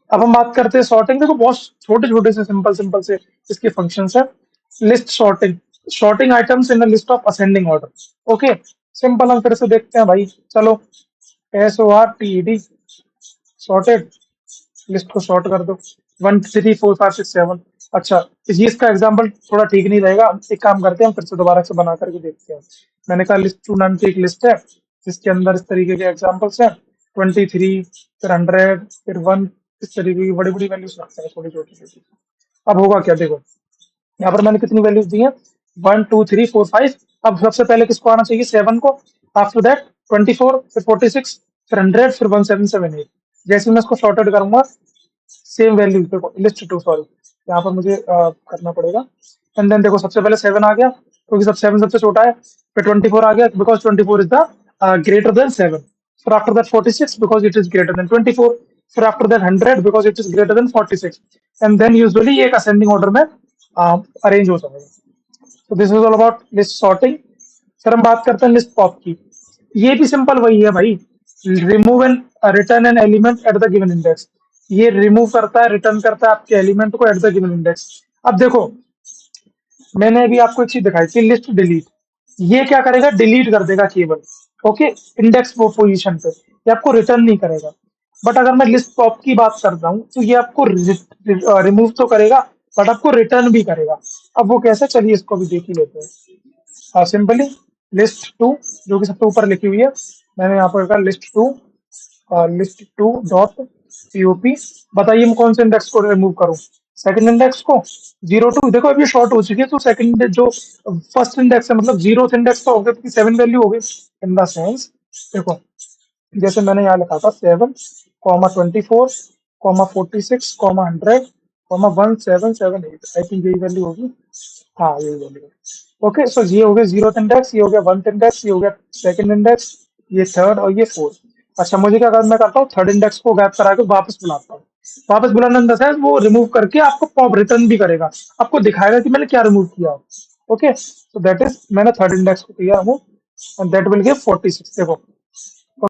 अब हम बात करते हैं सॉर्टिंग। देखो बहुत छोटे छोटे से सिंपल सिंपल से इसके फंक्शंस है। List sorting, sorting items in list of ascending order. Okay, simple हम फिर से देखते हैं भाई। चलो, SORTED, सॉर्टेड, लिस्ट को सॉर्ट कर दो। 1 3 4 5 6 7। अच्छा, ये इसका एग्जाम्पल थोड़ा ठीक नहीं रहेगा, एक काम करते हैं हम फिर से दोबारा से बना करके देखते हैं। मैंने कहा लिस्ट टू नाम की एक लिस्ट है जिसके अंदर इस तरीके के एग्जाम्पल्स हैं। 23, फिर 100, फिर 1, इस तरीके की बड़ी बड़ी वैल्यूज रखते हैं, छोटी छोटी छोटी। अब होगा क्या, देखो यहाँ पर मैंने कितनी वैल्यूज दी है, 1 2 3 4 5। अब सबसे पहले किसको आना चाहिए, 7 को। आफ्टर दैट 24, फिर 46, फिर 100, फिर 1778। जैसे मैं इसको सॉर्टेड करूंगा, सेम वैल्यू देखो, लिस्ट टू, सॉरी यहाँ पर मुझे करना पड़ेगा। एंड देन देखो सबसे पहले 7 आ गया क्योंकि सब 7 सबसे छोटा है। फिर 24 आ गया because 24 is the greater than 7। फिर after that 46 because it is greater than 24। फिर after that 100 because it is greater than 46। And then usually ये एक असेंडिंग ऑर्डर में अरेंज हो जाएगा। तो this is all about list sorting. फिर हम बात करते हैं लिस्ट पॉप की। ये भी सिंपल वही है भाई, remove and return an element at the given index. ये रिमूव करता है, रिटर्न करता है आपके एलिमेंट को एट द गिवन इंडेक्स। अब देखो, मैंने अभी आपको एक चीज दिखाई थी, लिस्ट डिलीट। ये क्या करेगा, डिलीट कर देगा केवल, ओके, इंडेक्स पोजीशन पे, ये आपको रिटर्न नहीं करेगा। बट अगर मैं लिस्ट पॉप की बात करता हूँ तो ये आपको रिमूव तो करेगा बट आपको रिटर्न भी करेगा। अब वो कैसे, चलिए इसको भी देख ही लेते हैं। सिंपली लिस्ट टू, जो कि सबसे ऊपर लिखी हुई है, मैंने यहाँ पर कहा लिस्ट टू डॉट पीओपी। बताइए मैं कौन से इंडेक्स को रिमूव करूं, सेकंड इंडेक्स को, 0 2। देखो अभी शॉर्ट हो चुकी है तो सेकंड जो फर्स्ट इंडेक्स है, मतलब 0th इंडेक्स का हो गया क्योंकि 7 वैल्यू हो गई इन द सेंस। देखो जैसे मैंने यहाँ लिखा था 7, 24, 46, 100, 1778। आई थिंक यही वैल्यू होगी, हाँ यही वैल्यू। ओके, सो ये हो गया 0th इंडेक्स, ये हो गया 1th इंडेक्स, ये हो गया सेकंड इंडेक्स, ये थर्ड और ये फोर्थ। अच्छा, मुझे क्या करना, मैं करता हूँ थर्ड इंडेक्स को गैप करा के वापस बुलाता हूँ। वापस बुलाने इन द सेंस वो रिमूव करके आपको पॉप रिटर्न भी करेगा, आपको दिखाएगा कि मैंने क्या रिमूव किया। ओके, सो दैट इज, मैंने थर्ड इंडेक्स को किया remove and that will give 46। देखो